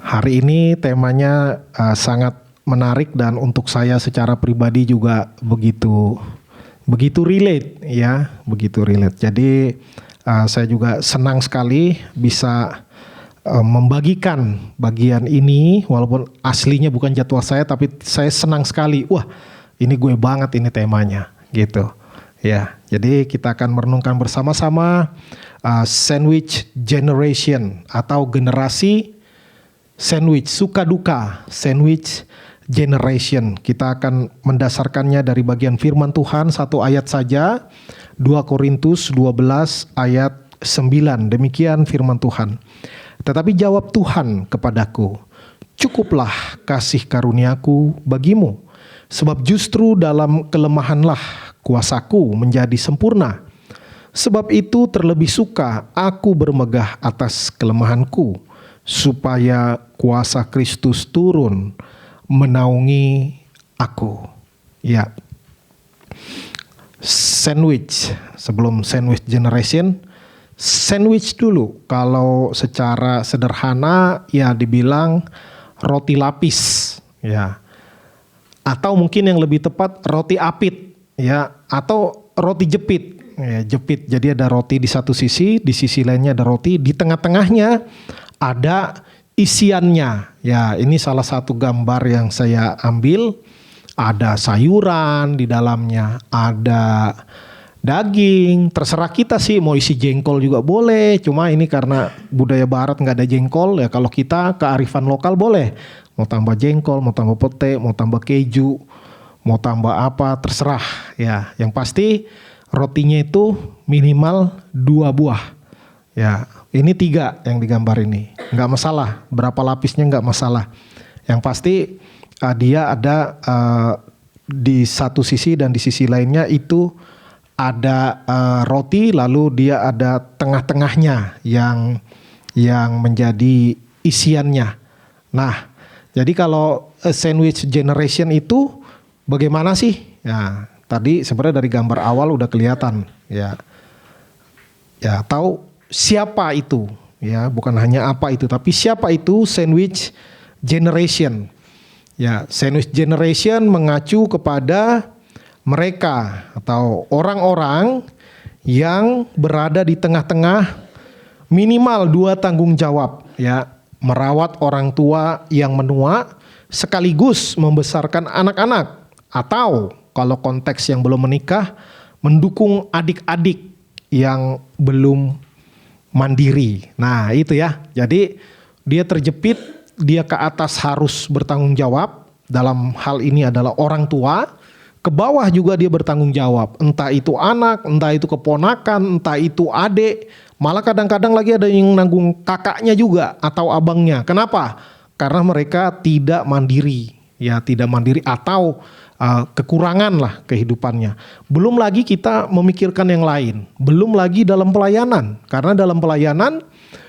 Hari ini temanya sangat menarik dan untuk saya secara pribadi juga begitu relate ya, begitu relate. Jadi saya juga senang sekali bisa membagikan bagian ini walaupun aslinya bukan jadwal saya, tapi saya senang sekali. Wah, ini gue banget ini temanya gitu. Ya, jadi kita akan merenungkan bersama-sama sandwich generation atau generasi sandwich, suka duka, sandwich generation. Kita akan mendasarkannya dari bagian firman Tuhan, satu ayat saja, 2 Korintus 12 ayat 9. Demikian firman Tuhan. Tetapi jawab Tuhan kepadaku, cukuplah kasih karuniaku bagimu, sebab justru dalam kelemahanlah kuasaku menjadi sempurna. Sebab itu terlebih suka aku bermegah atas kelemahanku, supaya kuasa Kristus turun menaungi aku. Ya. Sandwich, sebelum sandwich generation, sandwich dulu. Kalau secara sederhana ya dibilang roti lapis, ya. Atau mungkin yang lebih tepat roti apit, ya, atau roti jepit. Ya, jepit. Jadi ada roti di satu sisi, di sisi lainnya ada roti, di tengah-tengahnya ada isiannya. Ya, ini salah satu gambar yang saya ambil. Ada sayuran di dalamnya, ada daging. Terserah kita sih, mau isi jengkol juga boleh. Cuma ini karena budaya barat nggak ada jengkol, ya kalau kita kearifan lokal boleh. Mau tambah jengkol, mau tambah pete, mau tambah keju, mau tambah apa, terserah. Ya, yang pasti rotinya itu minimal 2 buah. Ya, ini 3 yang digambar ini, nggak masalah. Berapa lapisnya nggak masalah. Yang pasti dia ada di satu sisi dan di sisi lainnya itu ada roti, lalu dia ada tengah-tengahnya yang menjadi isiannya. Nah, jadi kalau sandwich generation itu bagaimana sih? Ya, tadi sebenarnya dari gambar awal udah kelihatan, ya. Ya, tahu siapa itu, ya, bukan hanya apa itu, tapi siapa itu sandwich generation. Ya, sandwich generation mengacu kepada mereka atau orang-orang yang berada di tengah-tengah minimal 2 tanggung jawab, ya, merawat orang tua yang menua sekaligus membesarkan anak-anak, atau kalau konteks yang belum menikah mendukung adik-adik yang belum mandiri. Nah, itu ya. Jadi dia terjepit, dia ke atas harus bertanggung jawab, dalam hal ini adalah orang tua, ke bawah juga dia bertanggung jawab, entah itu anak, entah itu keponakan, entah itu adik, malah kadang-kadang lagi ada yang nanggung kakaknya juga atau abangnya. Kenapa? Karena mereka tidak mandiri, ya, tidak mandiri atau kekurangan lah kehidupannya. Belum lagi kita memikirkan yang lain, belum lagi dalam pelayanan, karena dalam pelayanan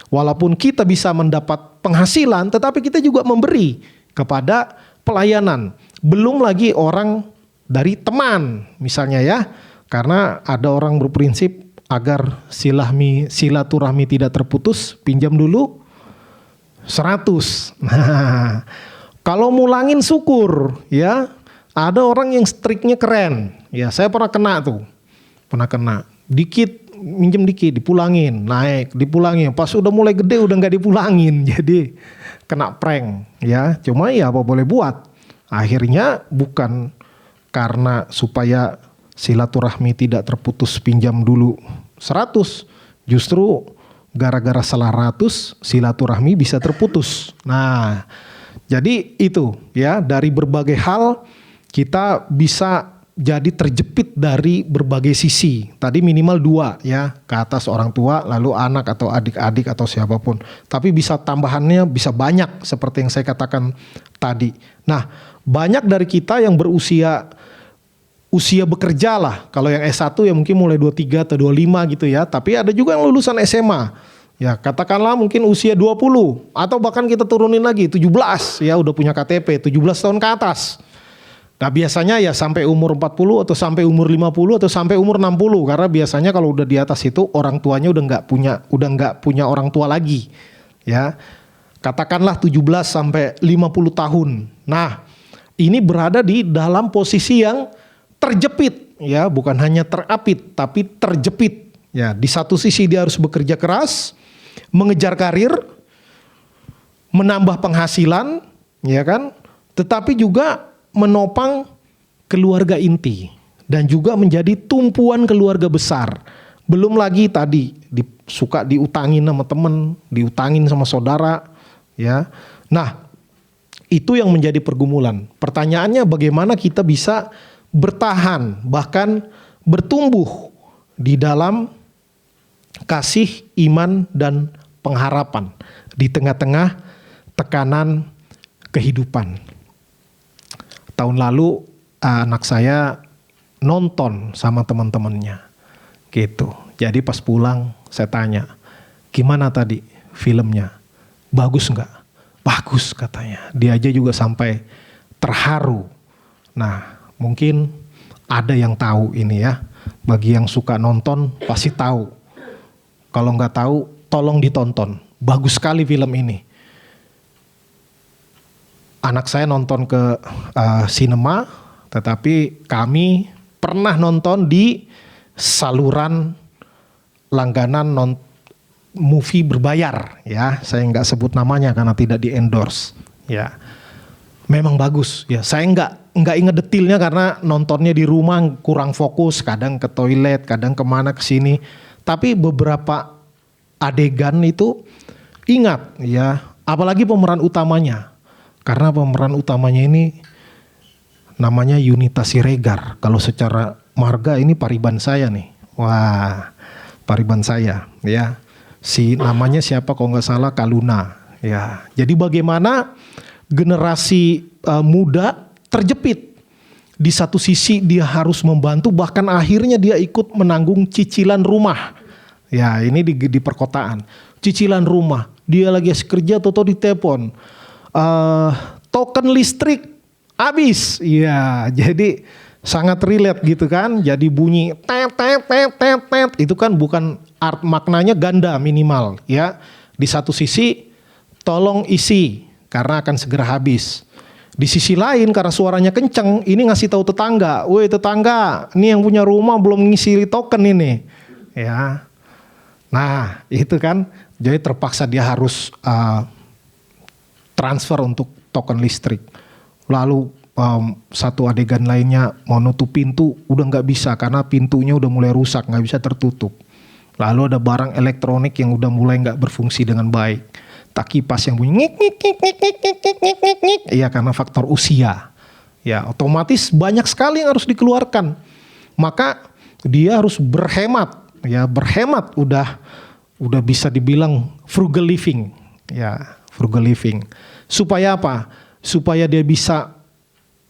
walaupun kita bisa mendapat penghasilan, tetapi kita juga memberi kepada pelayanan. Belum lagi orang dari teman misalnya, ya. Karena ada orang berprinsip agar silaturahmi tidak terputus, pinjam dulu 100. Nah, kalau mulangin syukur, ya. Ada orang yang striknya keren. Ya, saya pernah kena tuh. Dikit, minjem dikit, dipulangin, naik, dipulangin. Pas udah mulai gede udah nggak dipulangin, jadi kena prank, ya. Cuma ya apa boleh buat. Akhirnya bukan karena supaya silaturahmi tidak terputus pinjam dulu 100, justru gara-gara salah ratus silaturahmi bisa terputus. Nah, jadi itu ya, dari berbagai hal kita bisa jadi terjepit dari berbagai sisi. Tadi minimal 2 ya, ke atas orang tua, lalu anak atau adik-adik atau siapapun. Tapi bisa tambahannya bisa banyak seperti yang saya katakan tadi. Nah, banyak dari kita yang berusia bekerja lah. Kalau yang S1 ya mungkin mulai 23 atau 25 gitu ya. Tapi ada juga yang lulusan SMA. Ya, katakanlah mungkin usia 20 atau bahkan kita turunin lagi 17 ya, udah punya KTP 17 tahun ke atas. Nah, biasanya ya sampai umur 40 atau sampai umur 50 atau sampai umur 60, karena biasanya kalau udah di atas itu orang tuanya udah nggak punya orang tua lagi, ya. Katakanlah 17 sampai 50 tahun. Nah, ini berada di dalam posisi yang terjepit, ya, bukan hanya terapit tapi terjepit. Ya, di satu sisi dia harus bekerja keras, mengejar karir, menambah penghasilan, ya kan? Tetapi juga menopang keluarga inti dan juga menjadi tumpuan keluarga besar. Belum lagi tadi suka diutangin sama temen, diutangin sama saudara, ya. Nah, itu yang menjadi pergumulan. Pertanyaannya bagaimana kita bisa bertahan bahkan bertumbuh di dalam kasih, iman dan pengharapan di tengah-tengah tekanan kehidupan. Tahun lalu anak saya nonton sama teman-temannya gitu. Jadi pas pulang saya tanya, gimana tadi filmnya? Bagus nggak? Bagus katanya. Dia aja juga sampai terharu. Nah, mungkin ada yang tahu ini ya. Bagi yang suka nonton pasti tahu. Kalau nggak tahu, tolong ditonton. Bagus sekali film ini. Anak saya nonton ke sinema, tetapi kami pernah nonton di saluran langganan movie berbayar, ya. Saya nggak sebut namanya karena tidak di endorse, ya. Memang bagus, ya. Saya nggak ingat detailnya karena nontonnya di rumah kurang fokus, kadang ke toilet, kadang kemana kesini. Tapi beberapa adegan itu ingat, ya. Apalagi pemeran utamanya, karena pemeran utamanya ini namanya Yunita Siregar. Kalau secara marga ini pariban saya nih, wah, pariban saya, ya. Si namanya siapa kalau nggak salah Kaluna, ya. Jadi bagaimana generasi muda terjepit. Di satu sisi dia harus membantu, bahkan akhirnya dia ikut menanggung cicilan rumah. Ya, ini di perkotaan. Cicilan rumah, dia lagi kerja atau ditelepon. Token listrik habis. Ya, jadi sangat relate gitu kan. Jadi bunyi tet tet tet tet tet itu kan bukan maknanya ganda minimal, ya. Di satu sisi tolong isi karena akan segera habis. Di sisi lain karena suaranya kenceng, ini ngasih tahu tetangga, "Woi tetangga, ini yang punya rumah belum ngisi token ini." Ya. Nah, itu kan jadi terpaksa dia harus transfer untuk token listrik. Lalu satu adegan lainnya mau nutup pintu udah nggak bisa karena pintunya udah mulai rusak, nggak bisa tertutup. Lalu ada barang elektronik yang udah mulai nggak berfungsi dengan baik. Tak kipas yang bunyi ngik ngik ngik ngik ngik ngik ngik ngik ngik. Ya karena faktor usia. Ya otomatis banyak sekali yang harus dikeluarkan. Maka dia harus berhemat. Ya berhemat udah bisa dibilang frugal living. Ya frugal living. Supaya apa? Supaya dia bisa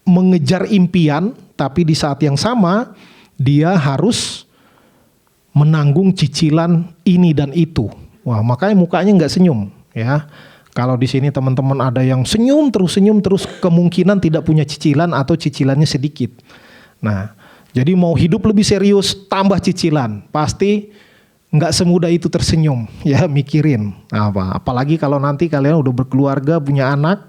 mengejar impian, tapi di saat yang sama dia harus menanggung cicilan ini dan itu. Wah, makanya mukanya nggak senyum, ya. Kalau di sini teman-teman ada yang senyum terus, kemungkinan tidak punya cicilan atau cicilannya sedikit. Nah, jadi mau hidup lebih serius, tambah cicilan, pasti nggak semudah itu tersenyum, ya mikirin. Apalagi kalau nanti kalian udah berkeluarga, punya anak,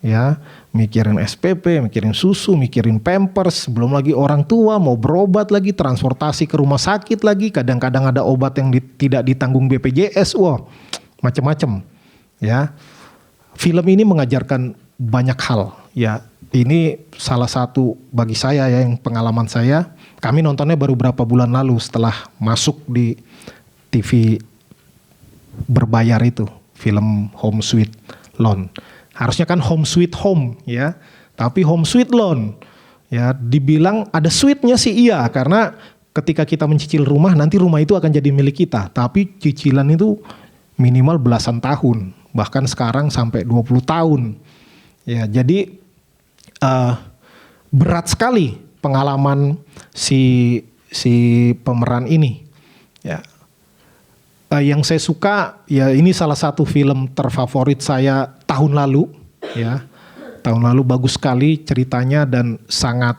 ya mikirin SPP, mikirin susu, mikirin pampers, belum lagi orang tua mau berobat lagi, transportasi ke rumah sakit lagi, kadang-kadang ada obat yang tidak ditanggung BPJS, wah macam-macam, ya. Film ini mengajarkan banyak hal, ya. Ini salah satu bagi saya ya yang pengalaman saya. Kami nontonnya baru berapa bulan lalu setelah masuk di TV berbayar itu, film Home Sweet Loan. Harusnya kan Home Sweet Home, ya. Tapi Home Sweet Loan, ya dibilang ada sweetnya sih iya, karena ketika kita mencicil rumah nanti rumah itu akan jadi milik kita. Tapi cicilan itu minimal belasan tahun, bahkan sekarang sampai 20 tahun. Ya, jadi berat sekali pengalaman si pemeran ini. Ya. Yang saya suka ya ini salah satu film terfavorit saya tahun lalu, ya. Tahun lalu bagus sekali ceritanya dan sangat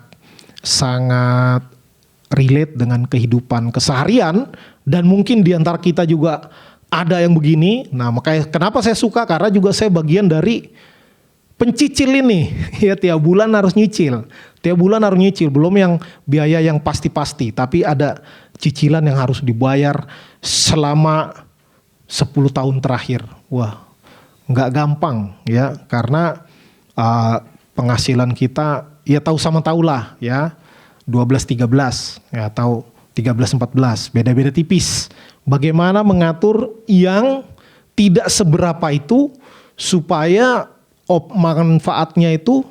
relate dengan kehidupan keseharian dan mungkin di antara kita juga ada yang begini. Nah, makanya kenapa saya suka, karena juga saya bagian dari pencicil ini. Ya, tiap bulan harus nyicil. Tiap bulan harus nyicil, belum yang biaya yang pasti-pasti, tapi ada cicilan yang harus dibayar selama 10 tahun terakhir. Wah, nggak gampang ya, karena penghasilan kita ya tahu sama tahulah ya, 12-13 ya, atau 13-14, beda-beda tipis. Bagaimana mengatur yang tidak seberapa itu supaya manfaatnya itu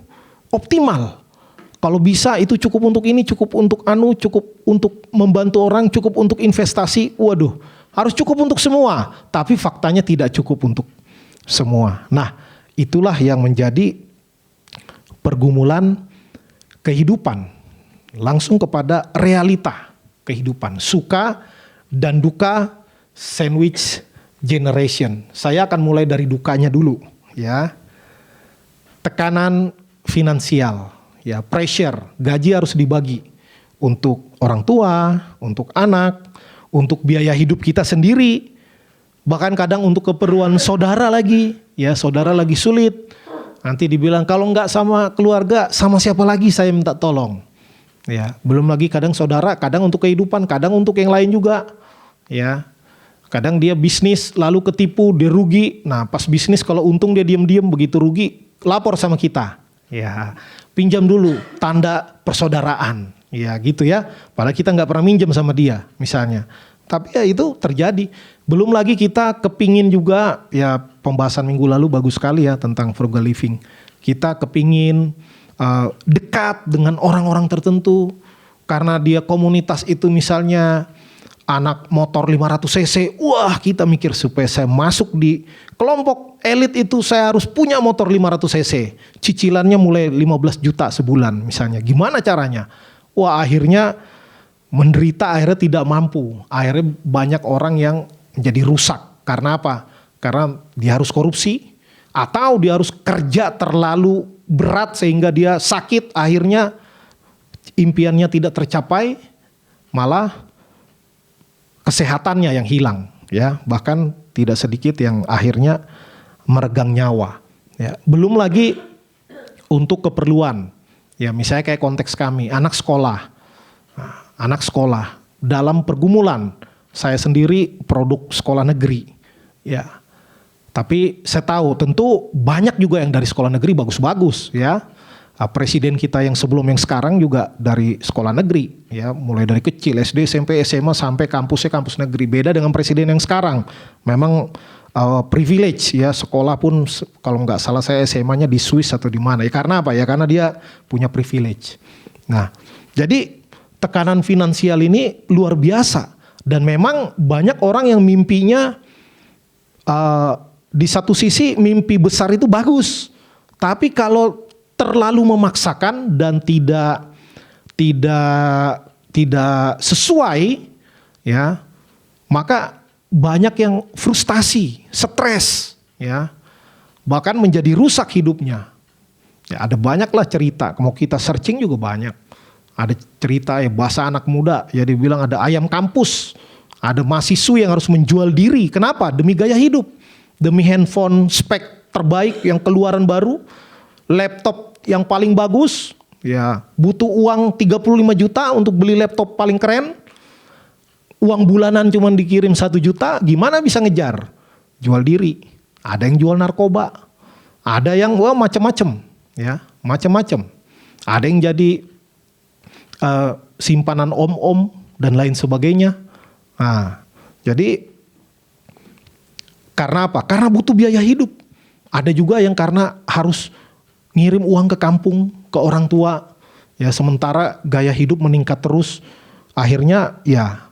optimal. Kalau bisa itu cukup untuk ini, cukup untuk cukup untuk membantu orang, cukup untuk investasi. Waduh, harus cukup untuk semua. Tapi faktanya tidak cukup untuk semua. Nah, itulah yang menjadi pergumulan kehidupan. Langsung kepada realita kehidupan. Suka dan duka sandwich generation. Saya akan mulai dari dukanya dulu ya. Tekanan finansial. Ya, pressure, gaji harus dibagi untuk orang tua, untuk anak, untuk biaya hidup kita sendiri, bahkan kadang untuk keperluan saudara lagi, ya saudara lagi sulit, nanti dibilang kalau nggak sama keluarga, sama siapa lagi saya minta tolong, ya belum lagi kadang saudara, kadang untuk kehidupan, kadang untuk yang lain juga, ya kadang dia bisnis lalu ketipu, dia rugi, nah pas bisnis kalau untung dia diem-diem, begitu rugi lapor sama kita, ya. Pinjam dulu, tanda persaudaraan, ya gitu ya. Padahal kita nggak pernah minjam sama dia, misalnya. Tapi ya itu terjadi. Belum lagi kita kepingin juga, ya pembahasan minggu lalu bagus sekali ya tentang frugal living. Kita kepingin dekat dengan orang-orang tertentu, karena dia komunitas itu misalnya anak motor 500 cc, wah kita mikir supaya saya masuk di kelompok elit itu saya harus punya motor 500 cc. Cicilannya mulai 15 juta sebulan misalnya. Gimana caranya? Wah akhirnya menderita, akhirnya tidak mampu. Akhirnya banyak orang yang jadi rusak. Karena apa? Karena dia harus korupsi atau dia harus kerja terlalu berat sehingga dia sakit. Akhirnya impiannya tidak tercapai, malah kesehatannya yang hilang, ya bahkan tidak sedikit yang akhirnya meregang nyawa. Ya, belum lagi untuk keperluan, ya misalnya kayak konteks kami, anak sekolah, dalam pergumulan, saya sendiri produk sekolah negeri, ya. Tapi saya tahu tentu banyak juga yang dari sekolah negeri bagus-bagus, ya. Presiden kita yang sebelum yang sekarang juga dari sekolah negeri, ya mulai dari kecil SD, SMP, SMA sampai kampusnya kampus negeri. Beda dengan presiden yang sekarang, memang privilege ya, sekolah pun kalau nggak salah saya SMA-nya di Swiss atau di mana. Ya karena apa ya? Karena dia punya privilege. Nah, jadi tekanan finansial ini luar biasa dan memang banyak orang yang mimpinya di satu sisi mimpi besar itu bagus, tapi kalau terlalu memaksakan dan tidak sesuai, ya maka banyak yang frustasi, stres, ya bahkan menjadi rusak hidupnya. Ya, ada banyaklah cerita, mau kita searching juga banyak. Ada cerita ya bahasa anak muda, ya dibilang ada ayam kampus, ada mahasiswa yang harus menjual diri. Kenapa? Demi gaya hidup, demi handphone spek terbaik yang keluaran baru, laptop yang paling bagus, ya butuh uang 35 juta untuk beli laptop paling keren, uang bulanan cuma dikirim 1 juta, gimana bisa ngejar? Jual diri, ada yang jual narkoba, ada yang macam-macam, ya macam-macam, ada yang jadi simpanan om-om dan lain sebagainya. Nah, jadi karena apa? Karena butuh biaya hidup. Ada juga yang karena harus ngirim uang ke kampung, ke orang tua, ya sementara gaya hidup meningkat terus, akhirnya ya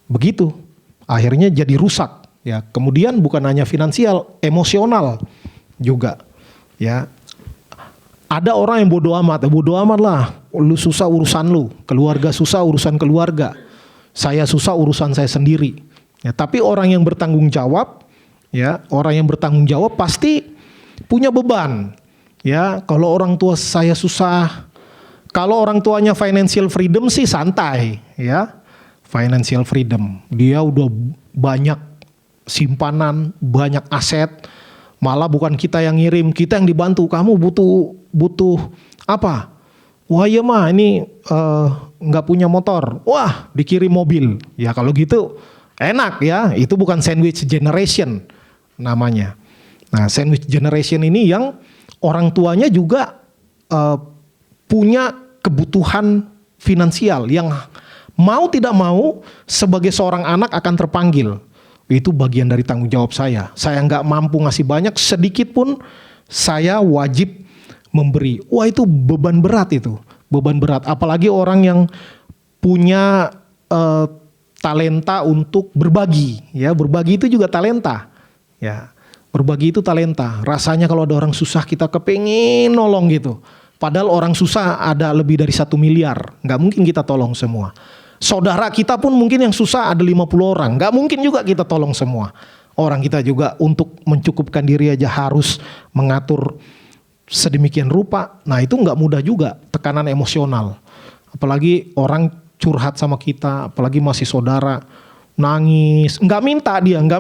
begitu, akhirnya jadi rusak, ya kemudian bukan hanya finansial, emosional juga, ya ada orang yang bodoh amat lah, lu susah urusan lu, keluarga susah urusan keluarga, saya susah urusan saya sendiri, ya tapi orang yang bertanggung jawab, ya orang yang bertanggung jawab pasti punya beban. Ya, kalau orang tua saya susah, kalau orang tuanya financial freedom sih santai, ya. Financial freedom, dia udah banyak simpanan, banyak aset. Malah bukan kita yang ngirim, kita yang dibantu. Kamu butuh apa? Wah iya mah ini nggak punya motor. Wah dikirim mobil. Ya kalau gitu enak ya. Itu bukan sandwich generation namanya. Nah sandwich generation ini yang orang tuanya juga punya kebutuhan finansial yang mau tidak mau sebagai seorang anak akan terpanggil. Itu bagian dari tanggung jawab saya. Saya nggak mampu ngasih banyak, sedikit pun saya wajib memberi. Wah itu beban berat itu. Beban berat. Apalagi orang yang punya talenta untuk berbagi. Ya, berbagi itu juga talenta. Ya, berbagi itu talenta. Rasanya kalau ada orang susah kita kepengen nolong gitu. Padahal orang susah ada lebih dari 1 miliar. Nggak mungkin kita tolong semua. Saudara kita pun mungkin yang susah ada 50 orang. Nggak mungkin juga kita tolong semua. Orang kita juga untuk mencukupkan diri aja harus mengatur sedemikian rupa. Nah itu nggak mudah juga, tekanan emosional. Apalagi orang curhat sama kita, apalagi masih saudara, nangis. Nggak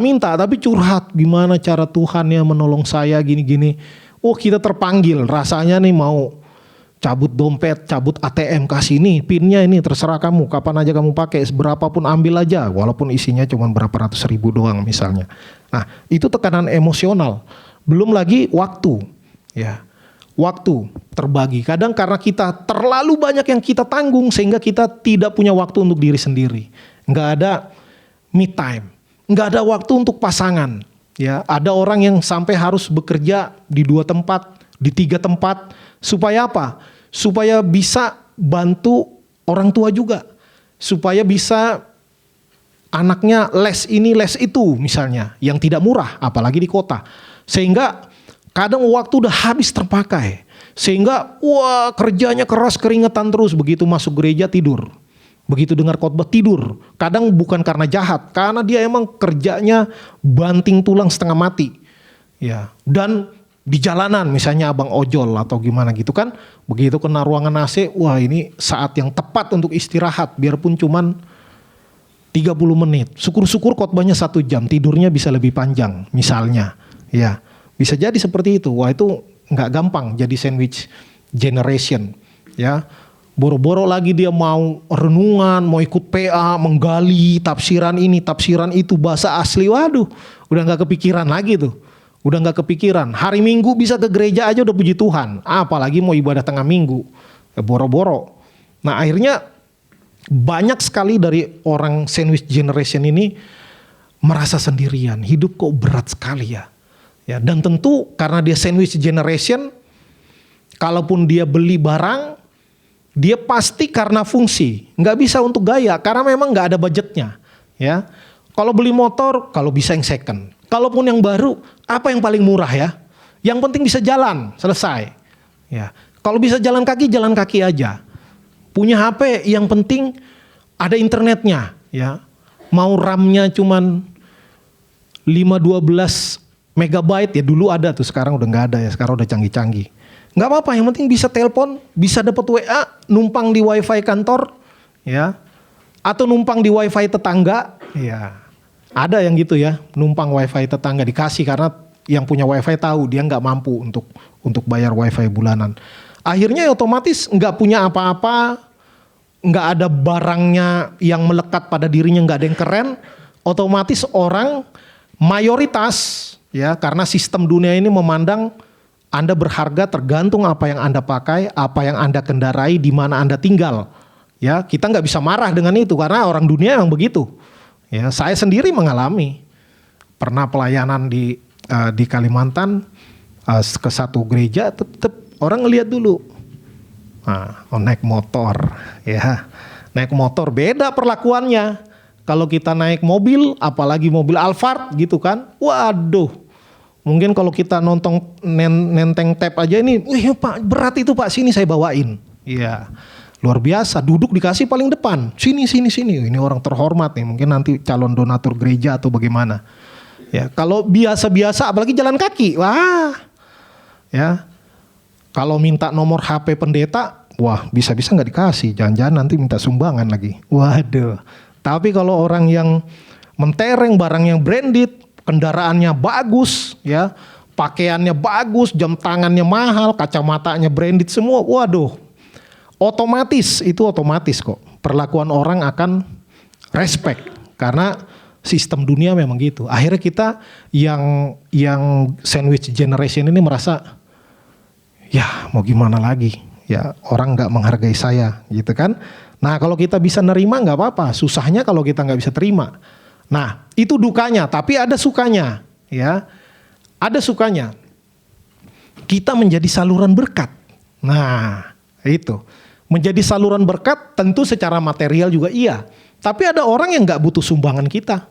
minta tapi curhat. Gimana cara Tuhan ya menolong saya gini-gini. Oh kita terpanggil, rasanya nih mau cabut dompet, cabut ATM, kasih nih pinnya ini terserah kamu, kapan aja kamu pakai, berapapun ambil aja, walaupun isinya cuma berapa ratus ribu doang misalnya. Nah itu tekanan emosional, belum lagi waktu, ya waktu terbagi. Kadang karena kita terlalu banyak yang kita tanggung sehingga kita tidak punya waktu untuk diri sendiri, nggak ada me time, nggak ada waktu untuk pasangan. Ya ada orang yang sampai harus bekerja di 2 tempat, di 3 tempat, supaya apa? Supaya bisa bantu orang tua juga. Supaya bisa anaknya les ini les itu misalnya. Yang tidak murah apalagi di kota. Sehingga kadang waktu udah habis terpakai. Sehingga wah kerjanya keras keringetan terus. Begitu masuk gereja tidur. Begitu dengar khotbah tidur. Kadang bukan karena jahat. Karena dia emang kerjanya banting tulang setengah mati. Ya. Dan di jalanan misalnya abang ojol atau gimana gitu kan, begitu kena ruangan AC, wah ini saat yang tepat untuk istirahat biarpun cuman 30 menit. Syukur-syukur khotbahnya 1 jam, tidurnya bisa lebih panjang misalnya. Ya, bisa jadi seperti itu. Wah itu nggak gampang jadi sandwich generation. Ya, boro-boro lagi dia mau renungan, mau ikut PA, menggali tafsiran ini, tafsiran itu, bahasa asli. Waduh, udah nggak kepikiran lagi tuh. Udah gak kepikiran. Hari Minggu bisa ke gereja aja udah puji Tuhan. Apalagi mau ibadah tengah minggu. Boro-boro. Nah akhirnya banyak sekali dari orang sandwich generation ini merasa sendirian. Hidup kok berat sekali ya. Dan tentu karena dia sandwich generation, kalaupun dia beli barang, dia pasti karena fungsi. Gak bisa untuk gaya karena memang gak ada budgetnya. Ya. Kalau beli motor, kalau bisa yang second. Kalaupun yang baru, apa yang paling murah ya? Yang penting bisa jalan, selesai. Ya, kalau bisa jalan kaki aja. Punya HP, yang penting ada internetnya. Ya, mau RAM-nya cuman 512 megabyte ya dulu ada tuh, sekarang udah nggak ada ya. Sekarang udah canggih-canggih. Nggak apa-apa, yang penting bisa telepon, bisa dapat WA, numpang di WiFi kantor, ya, atau numpang di WiFi tetangga, ya. Ada yang gitu ya, numpang WiFi tetangga dikasih karena yang punya WiFi tahu dia nggak mampu untuk bayar WiFi bulanan. Akhirnya otomatis nggak punya apa-apa, nggak ada barangnya yang melekat pada dirinya, nggak ada yang keren. Otomatis orang mayoritas ya karena sistem dunia ini memandang Anda berharga tergantung apa yang Anda pakai, apa yang Anda kendarai, di mana Anda tinggal. Ya kita nggak bisa marah dengan itu karena orang dunia yang begitu. Ya, saya sendiri mengalami pernah pelayanan di Kalimantan ke satu gereja, tetap orang ngelihat dulu, naik motor, ya naik motor beda perlakuannya. Kalau kita naik mobil, apalagi mobil Alphard gitu kan, waduh, mungkin kalau kita nonton nenteng tap aja ini, wih Pak berat itu Pak, sini saya bawain, ya. Luar biasa, duduk dikasih paling depan. Sini. Ini orang terhormat nih, mungkin nanti calon donatur gereja atau bagaimana. Ya, kalau biasa-biasa apalagi jalan kaki. Wah. Ya. Kalau minta nomor HP pendeta, wah, bisa-bisa enggak dikasih. Jangan-jangan nanti minta sumbangan lagi. Waduh. Tapi kalau orang yang mentereng barang yang branded, kendaraannya bagus, ya, pakaiannya bagus, jam tangannya mahal, kacamatanya branded semua. Waduh, otomatis kok. Perlakuan orang akan respect karena sistem dunia memang gitu. Akhirnya kita yang sandwich generation ini merasa, ya mau gimana lagi, ya orang nggak menghargai saya, gitu kan. Nah kalau kita bisa nerima nggak apa-apa, susahnya kalau kita nggak bisa terima. Nah itu dukanya, tapi ada sukanya, ya. Ada sukanya. Kita menjadi saluran berkat. Nah itu. Menjadi saluran berkat tentu secara material juga iya. Tapi ada orang yang gak butuh sumbangan kita.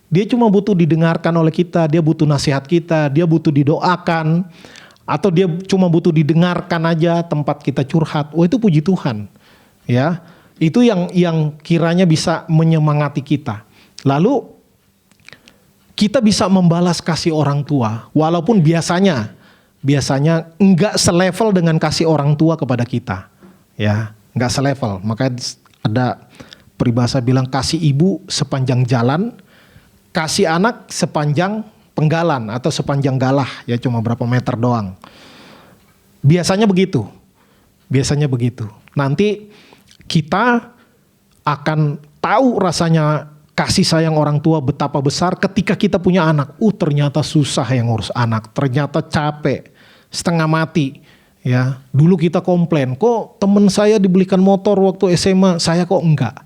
Dia cuma butuh didengarkan oleh kita, dia butuh nasihat kita, dia butuh didoakan. Atau dia cuma butuh didengarkan aja tempat kita curhat. Oh itu puji Tuhan. Ya, itu yang kiranya bisa menyemangati kita. Lalu kita bisa membalas kasih orang tua. Walaupun biasanya enggak selevel dengan kasih orang tua kepada kita. Ya, nggak selevel. Makanya ada peribahasa bilang kasih ibu sepanjang jalan, kasih anak sepanjang penggalan atau sepanjang galah, ya cuma berapa meter doang. Biasanya begitu. Nanti kita akan tahu rasanya kasih sayang orang tua betapa besar ketika kita punya anak. Ternyata susah yang ngurus anak, ternyata capek, setengah mati. Ya, dulu kita komplain, kok temen saya dibelikan motor waktu SMA, saya kok enggak.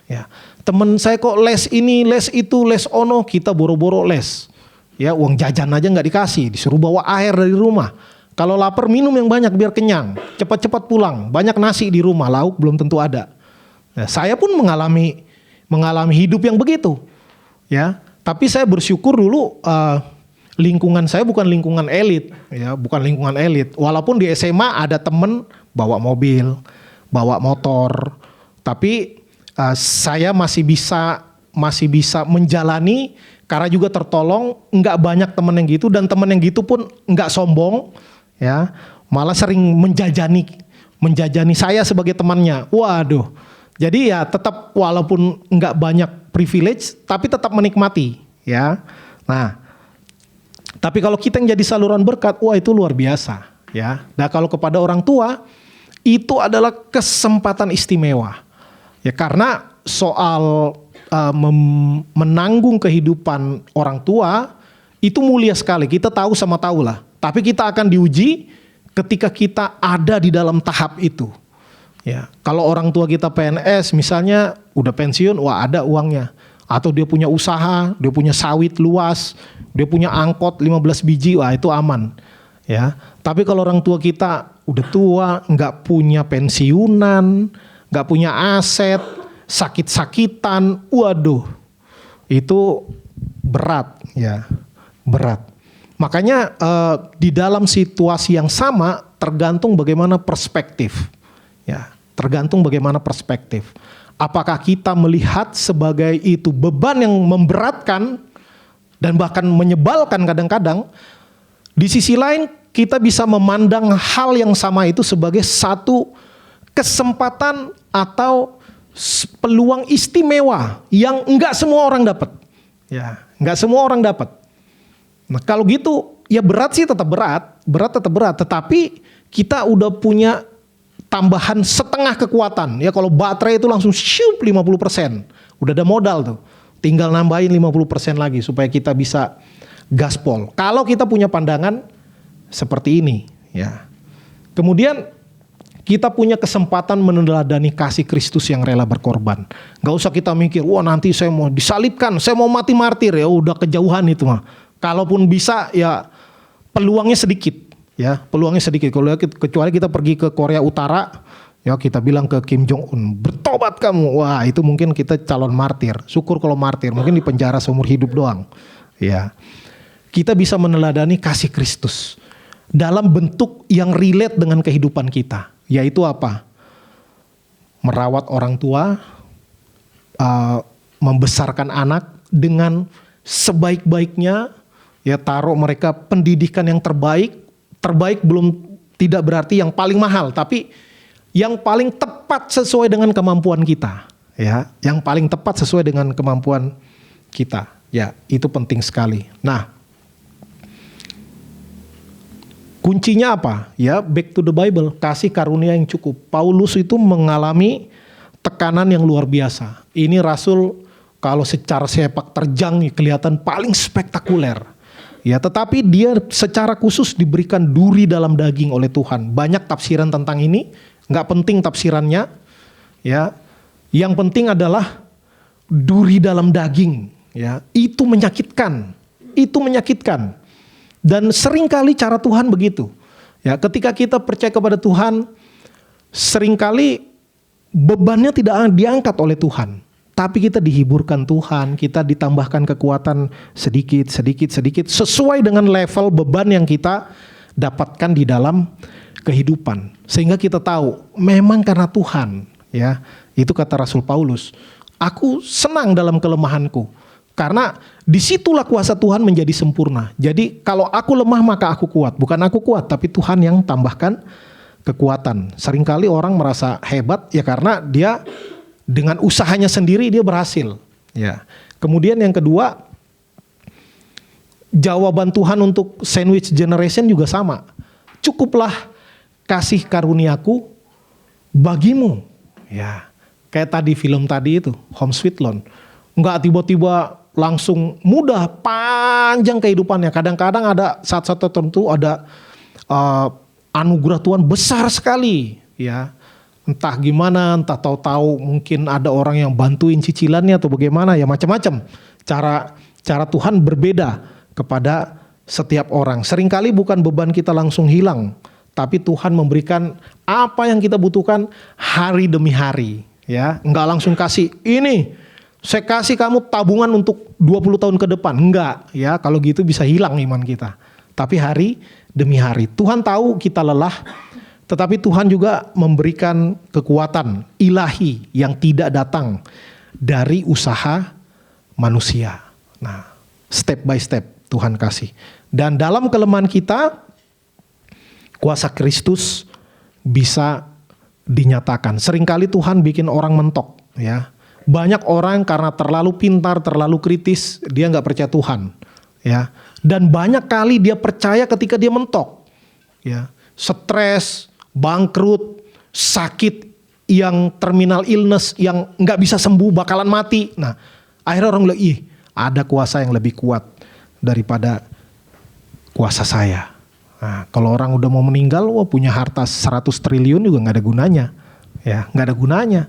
Ya, temen saya kok les ini, les itu, les ono, kita boro-boro les. Ya, uang jajan aja nggak dikasih, disuruh bawa air dari rumah. Kalau lapar minum yang banyak biar kenyang, cepat-cepat pulang, banyak nasi di rumah, lauk belum tentu ada. Ya, saya pun mengalami hidup yang begitu. Ya, tapi saya bersyukur dulu. Lingkungan saya bukan lingkungan elit, ya, bukan lingkungan elit. Walaupun di SMA ada temen bawa mobil, bawa motor, tapi saya masih bisa menjalani karena juga tertolong. Nggak banyak temen yang gitu, dan temen yang gitu pun nggak sombong, ya, malah sering menjajani saya sebagai temannya. Waduh, jadi ya tetap walaupun nggak banyak privilege, tapi tetap menikmati, ya. Tapi kalau kita yang jadi saluran berkat, wah itu luar biasa, ya. Nah kalau kepada orang tua, itu adalah kesempatan istimewa, ya, karena soal menanggung kehidupan orang tua itu mulia sekali. Kita tahu sama tahu lah. Tapi kita akan diuji ketika kita ada di dalam tahap itu, ya. Kalau orang tua kita PNS, misalnya udah pensiun, wah ada uangnya. Atau dia punya usaha, dia punya sawit luas, dia punya angkot 15 biji, wah itu aman, ya. Tapi kalau orang tua kita udah tua, nggak punya pensiunan, nggak punya aset, sakit-sakitan, waduh, itu berat, ya, berat. Makanya di dalam situasi yang sama tergantung bagaimana perspektif, ya, tergantung bagaimana perspektif. Apakah kita melihat sebagai itu beban yang memberatkan dan bahkan menyebalkan kadang-kadang. Di sisi lain kita bisa memandang hal yang sama itu sebagai satu kesempatan atau peluang istimewa yang enggak semua orang dapat. Ya, enggak semua orang dapat. Nah, kalau gitu ya berat sih tetap berat tetap berat, tetapi kita udah punya tambahan setengah kekuatan. Ya kalau baterai itu langsung syup 50%. Udah ada modal tuh. Tinggal nambahin 50% lagi supaya kita bisa gaspol. Kalau kita punya pandangan seperti ini, ya. Kemudian kita punya kesempatan meneladani kasih Kristus yang rela berkorban. Gak usah kita mikir, wah nanti saya mau disalibkan, saya mau mati martir, ya udah kejauhan itu mah. Kalaupun bisa ya peluangnya sedikit. Ya, peluangnya sedikit. Kecuali kita pergi ke Korea Utara, ya kita bilang ke Kim Jong Un, bertobat kamu. Wah, itu mungkin kita calon martir. Syukur kalau martir, mungkin di penjara seumur hidup doang. Ya. Kita bisa meneladani kasih Kristus dalam bentuk yang relate dengan kehidupan kita. Yaitu apa? Merawat orang tua, membesarkan anak dengan sebaik-baiknya, ya, taruh mereka pendidikan yang terbaik. Terbaik tidak berarti yang paling mahal, tapi yang paling tepat sesuai dengan kemampuan kita, ya, yang paling tepat sesuai dengan kemampuan kita. Ya, itu penting sekali. Nah, kuncinya apa? Ya, back to the Bible, kasih karunia yang cukup. Paulus itu mengalami tekanan yang luar biasa. Ini rasul kalau secara sepak terjang kelihatan paling spektakuler. Ya, tetapi dia secara khusus diberikan duri dalam daging oleh Tuhan. Banyak tafsiran tentang ini, nggak penting tafsirannya. Ya, yang penting adalah duri dalam daging. Ya, itu menyakitkan. Itu menyakitkan. Dan seringkali cara Tuhan begitu. Ya, ketika kita percaya kepada Tuhan, seringkali bebannya tidak diangkat oleh Tuhan. Tapi kita dihiburkan Tuhan, kita ditambahkan kekuatan sedikit sesuai dengan level beban yang kita dapatkan di dalam kehidupan. Sehingga kita tahu memang karena Tuhan, ya. Itu kata Rasul Paulus. Aku senang dalam kelemahanku. Karena disitulah kuasa Tuhan menjadi sempurna. Jadi kalau aku lemah maka aku kuat. Bukan aku kuat tapi Tuhan yang tambahkan kekuatan. Seringkali orang merasa hebat ya karena dia dengan usahanya sendiri dia berhasil. Ya. Kemudian yang kedua, jawaban Tuhan untuk sandwich generation juga sama. Cukuplah kasih karuniaku bagimu. Ya. Kayak tadi film tadi itu, Home Sweet Loan. Enggak tiba-tiba langsung mudah, panjang kehidupannya. Kadang-kadang ada saat-saat tertentu ada anugerah Tuhan besar sekali, ya. Entah gimana, entah tahu-tahu mungkin ada orang yang bantuin cicilannya atau bagaimana, ya macam-macam. Cara Tuhan berbeda kepada setiap orang. Seringkali bukan beban kita langsung hilang, tapi Tuhan memberikan apa yang kita butuhkan hari demi hari, ya. Enggak langsung kasih ini, saya kasih kamu tabungan untuk 20 tahun ke depan. Enggak, ya. Kalau gitu bisa hilang iman kita. Tapi hari demi hari. Tuhan tahu kita lelah, tetapi Tuhan juga memberikan kekuatan ilahi yang tidak datang dari usaha manusia. Nah, step by step Tuhan kasih. Dan dalam kelemahan kita, kuasa Kristus bisa dinyatakan. Seringkali Tuhan bikin orang mentok, ya. Banyak orang karena terlalu pintar, terlalu kritis, dia nggak percaya Tuhan, ya. Dan banyak kali dia percaya ketika dia mentok, ya. Stres, bangkrut, sakit yang terminal illness yang nggak bisa sembuh, bakalan mati. Nah, akhirnya orang bilang, ih, ada kuasa yang lebih kuat daripada kuasa saya. Nah, kalau orang udah mau meninggal, wah punya harta 100 triliun juga nggak ada gunanya, ya, nggak ada gunanya.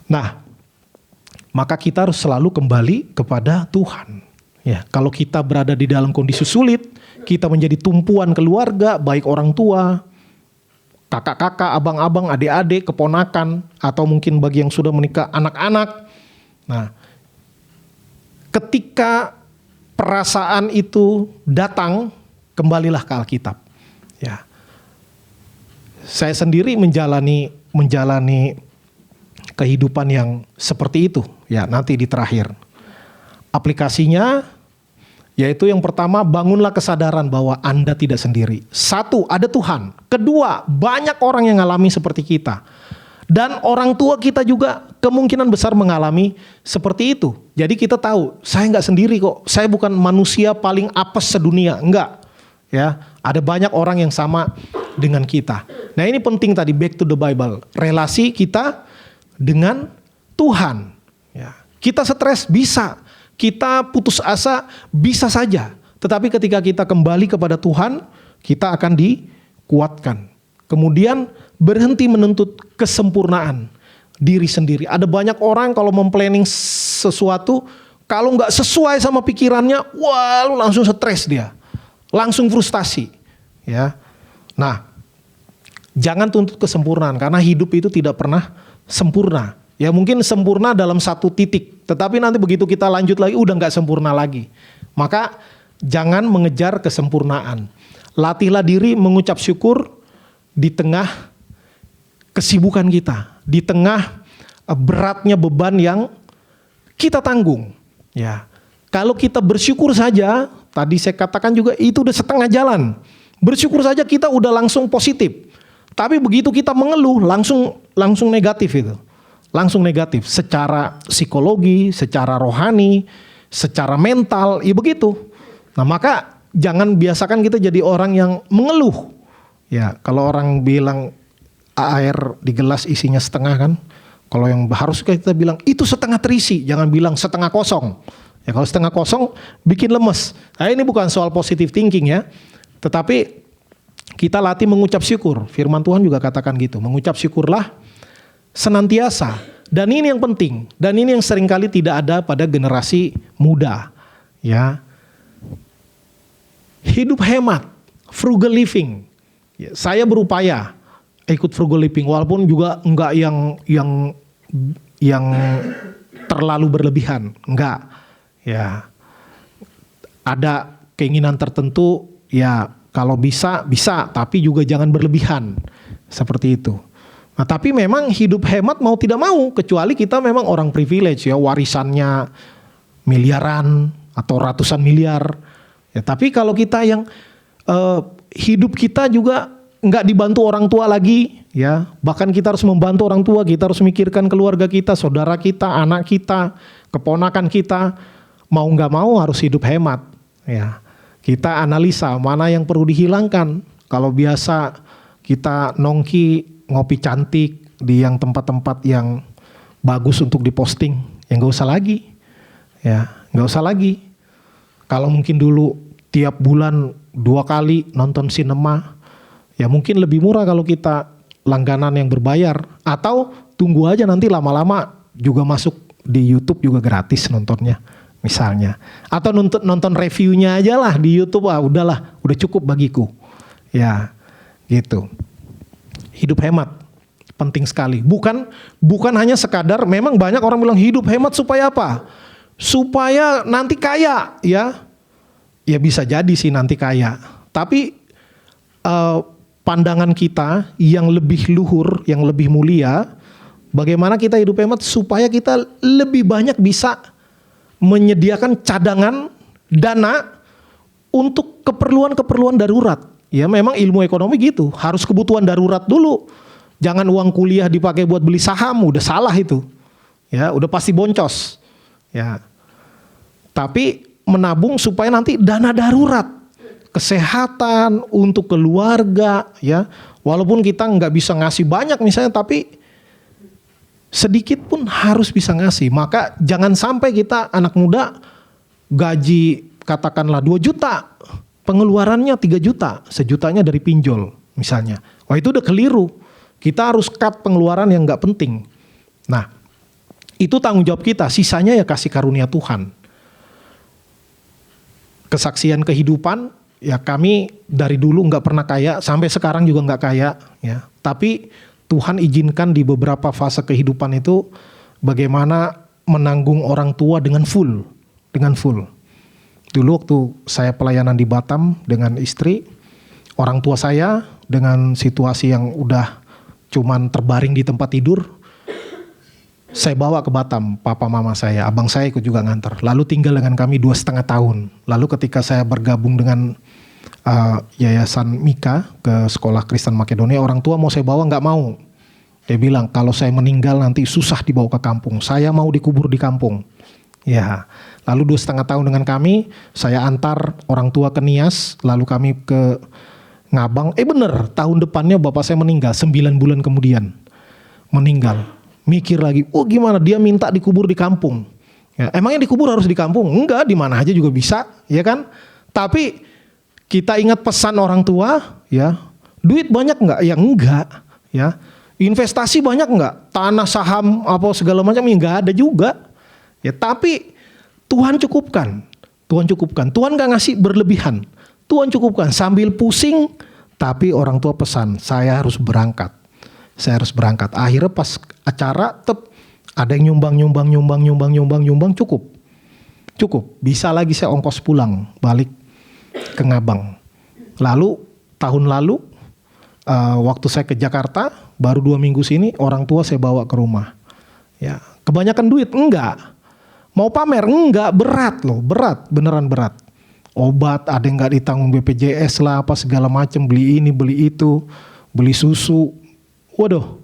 Nah, maka kita harus selalu kembali kepada Tuhan. Ya, kalau kita berada di dalam kondisi sulit, kita menjadi tumpuan keluarga, baik orang tua, kakak-kakak, abang-abang, adik-adik, keponakan, atau mungkin bagi yang sudah menikah anak-anak. Nah, ketika perasaan itu datang, kembalilah ke Alkitab. Ya, saya sendiri menjalani kehidupan yang seperti itu. Ya, nanti di terakhir. Aplikasinya yaitu yang pertama, bangunlah kesadaran bahwa Anda tidak sendiri. Satu, ada Tuhan. Kedua, banyak orang yang mengalami seperti kita. Dan orang tua kita juga kemungkinan besar mengalami seperti itu. Jadi kita tahu, saya nggak sendiri kok. Saya bukan manusia paling apes sedunia. Enggak. Ya, ada banyak orang yang sama dengan kita. Nah, ini penting tadi, back to the Bible. Relasi kita dengan Tuhan. Ya, kita stres bisa. Kita putus asa bisa saja. Tetapi ketika kita kembali kepada Tuhan, kita akan dikuatkan. Kemudian berhenti menuntut kesempurnaan diri sendiri. Ada banyak orang kalau memplanning sesuatu, kalau nggak sesuai sama pikirannya, wah lu langsung stres dia. Langsung frustasi. Ya. Nah, jangan tuntut kesempurnaan karena hidup itu tidak pernah sempurna. Ya mungkin sempurna dalam satu titik, tetapi nanti begitu kita lanjut lagi udah nggak sempurna lagi. Maka jangan mengejar kesempurnaan. Latihlah diri mengucap syukur di tengah kesibukan kita, di tengah beratnya beban yang kita tanggung. Ya, kalau kita bersyukur saja, tadi saya katakan juga itu udah setengah jalan. Bersyukur saja kita udah langsung positif. Tapi begitu kita mengeluh langsung negatif itu. Langsung negatif secara psikologi, secara rohani, secara mental, ya begitu. Nah maka jangan biasakan kita jadi orang yang mengeluh. Ya kalau orang bilang air di gelas isinya setengah kan, kalau yang harus kita bilang itu setengah terisi, jangan bilang setengah kosong. Ya kalau setengah kosong bikin lemes. Nah ini bukan soal positive thinking ya, tetapi kita latih mengucap syukur. Firman Tuhan juga katakan gitu, mengucap syukurlah senantiasa. Dan ini yang penting, dan ini yang seringkali tidak ada pada generasi muda. Ya, hidup hemat, frugal living. Ya, saya berupaya ikut frugal living, walaupun juga enggak yang terlalu berlebihan, enggak. Ya, ada keinginan tertentu, ya kalau bisa, tapi juga jangan berlebihan, seperti itu. Nah tapi memang hidup hemat mau tidak mau, kecuali kita memang orang privilege ya, warisannya miliaran atau ratusan miliar. Ya tapi kalau kita yang hidup kita juga nggak dibantu orang tua lagi, ya bahkan kita harus membantu orang tua, kita harus mikirkan keluarga kita, saudara kita, anak kita, keponakan kita, mau nggak mau harus hidup hemat. Ya kita analisa mana yang perlu dihilangkan. Kalau biasa kita nongki ngopi cantik di yang tempat-tempat yang bagus untuk diposting, ya nggak usah lagi, ya nggak usah lagi. Kalau mungkin dulu tiap bulan 2 kali nonton sinema, ya mungkin lebih murah kalau kita langganan yang berbayar, atau tunggu aja nanti lama-lama juga masuk di YouTube juga gratis nontonnya, misalnya, atau nonton reviewnya aja lah di YouTube, udahlah, udah cukup bagiku, ya gitu. Hidup hemat penting sekali. Bukan hanya sekadar, memang banyak orang bilang hidup hemat supaya apa? Supaya nanti kaya, ya. Ya bisa jadi sih nanti kaya. Tapi pandangan kita yang lebih luhur, yang lebih mulia, bagaimana kita hidup hemat supaya kita lebih banyak bisa menyediakan cadangan dana untuk keperluan-keperluan darurat. Ya memang ilmu ekonomi gitu, harus kebutuhan darurat dulu. Jangan uang kuliah dipakai buat beli saham, udah salah itu. Ya, udah pasti boncos. Ya. Tapi menabung supaya nanti dana darurat, kesehatan untuk keluarga, ya. Walaupun kita nggak bisa ngasih banyak misalnya, tapi sedikit pun harus bisa ngasih. Maka jangan sampai kita anak muda gaji katakanlah 2 juta. Pengeluarannya 3 juta, sejutanya dari pinjol misalnya. Wah itu udah keliru. Kita harus cut pengeluaran yang gak penting. Nah itu tanggung jawab kita, sisanya ya kasih karunia Tuhan. Kesaksian kehidupan, ya kami dari dulu gak pernah kaya, sampai sekarang juga gak kaya. Ya. Tapi Tuhan izinkan di beberapa fase kehidupan itu bagaimana menanggung orang tua dengan full. Dulu waktu saya pelayanan di Batam dengan istri, orang tua saya dengan situasi yang udah cuman terbaring di tempat tidur, saya bawa ke Batam, papa mama saya, abang saya ikut juga nganter. Lalu tinggal dengan kami 2,5 tahun. Lalu ketika saya bergabung dengan Yayasan Mika ke Sekolah Kristen Makedonia, orang tua mau saya bawa nggak mau. Dia bilang kalau saya meninggal nanti susah dibawa ke kampung, saya mau dikubur di kampung. Ya, lalu 2,5 tahun dengan kami, saya antar orang tua ke Nias, lalu kami ke Ngabang. Bener, tahun depannya bapak saya meninggal, 9 bulan kemudian meninggal. Mikir lagi, gimana dia minta dikubur di kampung? Ya, emangnya dikubur harus di kampung? Enggak, di mana aja juga bisa, ya kan? Tapi kita ingat pesan orang tua, ya, duit banyak enggak? Ya enggak, ya. Investasi banyak enggak? Tanah, saham, apa segala macam ya enggak ada juga. Ya, tapi Tuhan cukupkan. Tuhan gak ngasih berlebihan. Tuhan cukupkan. Sambil pusing, tapi orang tua pesan, saya harus berangkat. Akhirnya pas acara, ada yang nyumbang, cukup. Bisa lagi saya ongkos pulang, balik ke Ngabang. Lalu, tahun lalu, waktu saya ke Jakarta, baru 2 minggu sini, orang tua saya bawa ke rumah. Ya, kebanyakan duit? Enggak. Mau pamer? Enggak, beneran berat. Obat ada yang gak ditanggung BPJS lah, apa segala macam, beli ini, beli itu, beli susu. Waduh,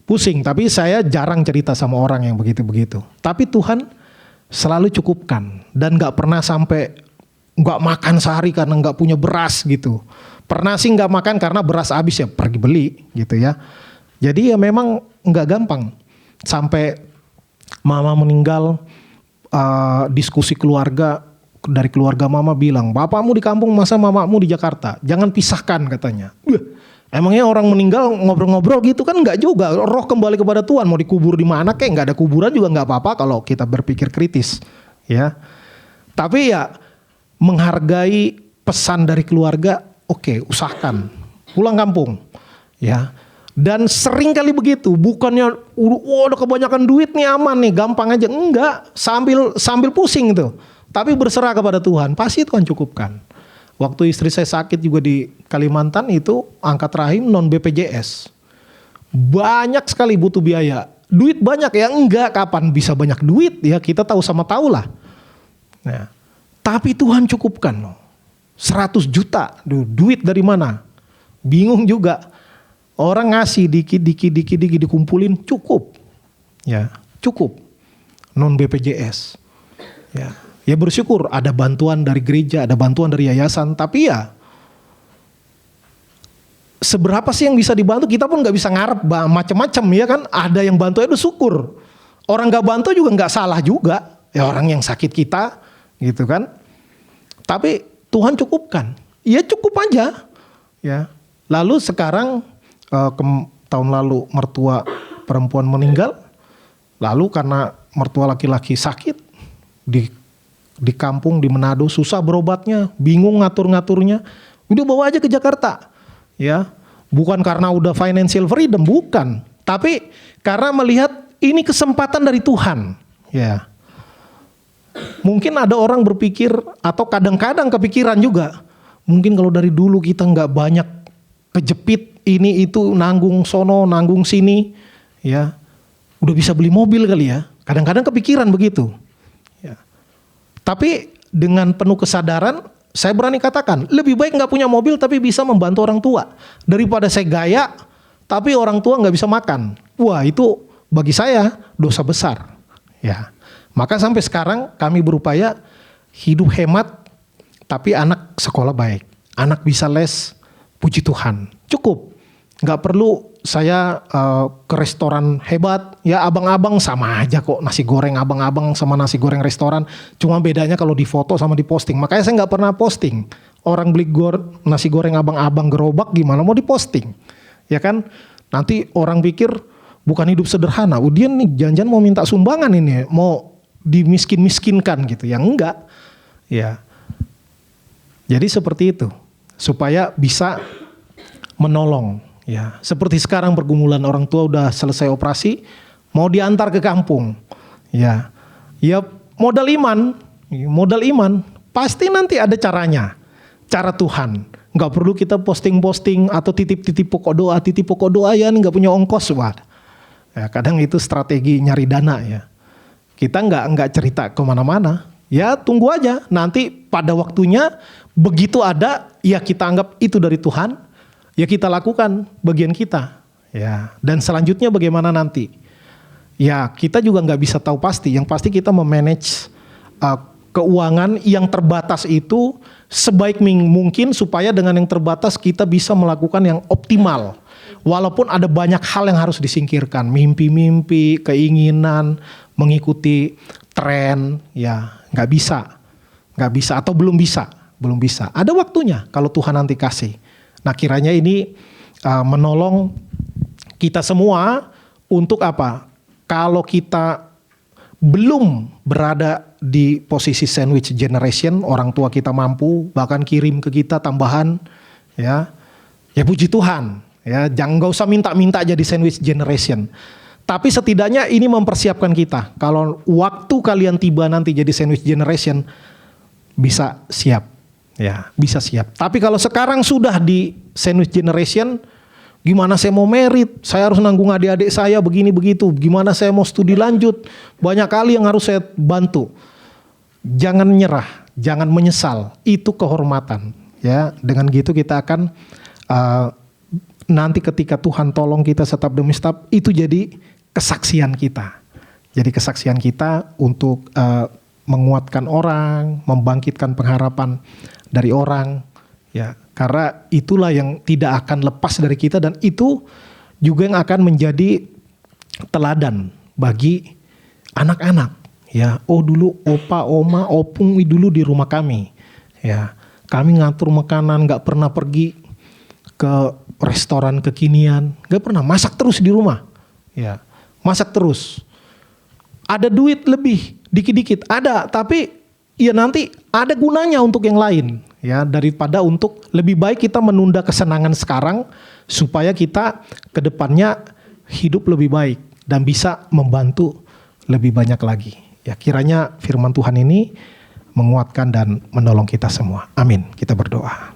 pusing. Tapi saya jarang cerita sama orang yang begitu-begitu. Tapi Tuhan selalu cukupkan, dan nggak pernah sampai nggak makan sehari karena nggak punya beras gitu. Pernah sih nggak makan karena beras habis, ya pergi beli gitu ya. Jadi ya memang nggak gampang. Sampai mama meninggal, diskusi keluarga, dari keluarga mama bilang, bapakmu di kampung masa mamamu di Jakarta, jangan pisahkan katanya. Emangnya orang meninggal ngobrol-ngobrol gitu kan? Nggak juga, roh kembali kepada Tuhan, mau dikubur di mana kayak nggak ada kuburan juga nggak apa-apa kalau kita berpikir kritis ya. Tapi ya menghargai pesan dari keluarga, oke, usahakan pulang kampung ya. Dan sering kali begitu, bukannya udah kebanyakan duit nih aman nih gampang aja, enggak, sambil pusing itu. Tapi berserah kepada Tuhan, pasti Tuhan cukupkan. Waktu istri saya sakit juga di Kalimantan itu angkat rahim non BPJS. Banyak sekali butuh biaya. Duit banyak ya, enggak, kapan bisa banyak duit ya, kita tahu sama tahu lah. Nah, tapi Tuhan cukupkan loh. 100 juta, duit dari mana? Bingung juga. Orang ngasih dikit dikumpulin cukup. Ya, cukup. Non BPJS. Ya. Ya bersyukur ada bantuan dari gereja, ada bantuan dari yayasan, tapi ya seberapa sih yang bisa dibantu? Kita pun nggak bisa ngarep macam-macam ya kan. Ada yang bantu itu syukur. Orang nggak bantu juga nggak salah juga. Ya orang yang sakit kita, gitu kan. Tapi Tuhan cukupkan. Ya cukup aja. Ya. Lalu sekarang tahun lalu mertua perempuan meninggal. Lalu karena mertua laki-laki sakit di kampung di Manado, susah berobatnya, bingung ngatur-ngaturnya, udah bawa aja ke Jakarta, ya, bukan karena udah financial freedom, bukan, tapi karena melihat ini kesempatan dari Tuhan, ya. Mungkin ada orang berpikir atau kadang-kadang kepikiran juga, mungkin kalau dari dulu kita nggak banyak kejepit ini itu nanggung sono nanggung sini, ya, udah bisa beli mobil kali ya, kadang-kadang kepikiran begitu. Tapi dengan penuh kesadaran, saya berani katakan, lebih baik nggak punya mobil tapi bisa membantu orang tua, daripada saya gaya tapi orang tua nggak bisa makan. Wah, itu bagi saya dosa besar. Ya, maka sampai sekarang kami berupaya hidup hemat, tapi anak sekolah baik, anak bisa les, puji Tuhan, cukup. Nggak perlu saya ke restoran hebat, ya abang-abang sama aja kok, nasi goreng abang-abang sama nasi goreng restoran, cuma bedanya kalau di foto sama di posting. Makanya saya nggak pernah posting. Orang beli nasi goreng abang-abang gerobak gimana mau diposting, ya kan? Nanti orang pikir bukan hidup sederhana. Dia nih jangan-jangan mau minta sumbangan ini, mau dimiskin-miskinkan gitu, ya enggak, ya. Jadi seperti itu, supaya bisa menolong. Ya, seperti sekarang pergumulan orang tua udah selesai operasi, mau diantar ke kampung. Ya modal iman, pasti nanti ada caranya, cara Tuhan. Nggak perlu kita posting-posting atau titip pokok doa ya, nggak punya ongkos, wah. Ya, kadang itu strategi nyari dana ya. Kita nggak cerita kemana-mana. Ya tunggu aja, nanti pada waktunya begitu ada, ya kita anggap itu dari Tuhan. Ya kita lakukan bagian kita, ya. Dan selanjutnya bagaimana nanti? Ya kita juga nggak bisa tahu pasti. Yang pasti kita memanage keuangan yang terbatas itu sebaik mungkin supaya dengan yang terbatas kita bisa melakukan yang optimal. Walaupun ada banyak hal yang harus disingkirkan, mimpi-mimpi, keinginan, mengikuti tren, ya nggak bisa atau belum bisa. Ada waktunya kalau Tuhan nanti kasih. Nah kiranya ini menolong kita semua untuk apa? Kalau kita belum berada di posisi sandwich generation, orang tua kita mampu bahkan kirim ke kita tambahan, ya puji Tuhan, ya jangan, nggak usah minta jadi sandwich generation. Tapi setidaknya ini mempersiapkan kita. Kalau waktu kalian tiba nanti jadi sandwich generation, bisa siap. Ya, bisa siap. Tapi kalau sekarang sudah di sandwich generation, gimana saya mau merit? Saya harus nanggung adik-adik saya begini begitu. Gimana saya mau studi lanjut? Banyak kali yang harus saya bantu. Jangan nyerah, jangan menyesal. Itu kehormatan. Ya, dengan gitu kita akan nanti ketika Tuhan tolong kita setap demi setap, itu jadi kesaksian kita. Jadi kesaksian kita untuk menguatkan orang, membangkitkan pengharapan dari orang, ya. Karena itulah yang tidak akan lepas dari kita, dan itu juga yang akan menjadi teladan bagi anak-anak. Ya, oh dulu opa, oma, opung dulu di rumah kami. Ya, kami ngatur makanan, nggak pernah pergi ke restoran kekinian, nggak pernah, masak terus di rumah. Ya, masak terus. Ada duit lebih, dikit-dikit ada, tapi ya nanti ada gunanya untuk yang lain. Ya, daripada untuk lebih baik kita menunda kesenangan sekarang supaya kita ke depannya hidup lebih baik dan bisa membantu lebih banyak lagi. Ya, kiranya firman Tuhan ini menguatkan dan menolong kita semua. Amin. Kita berdoa.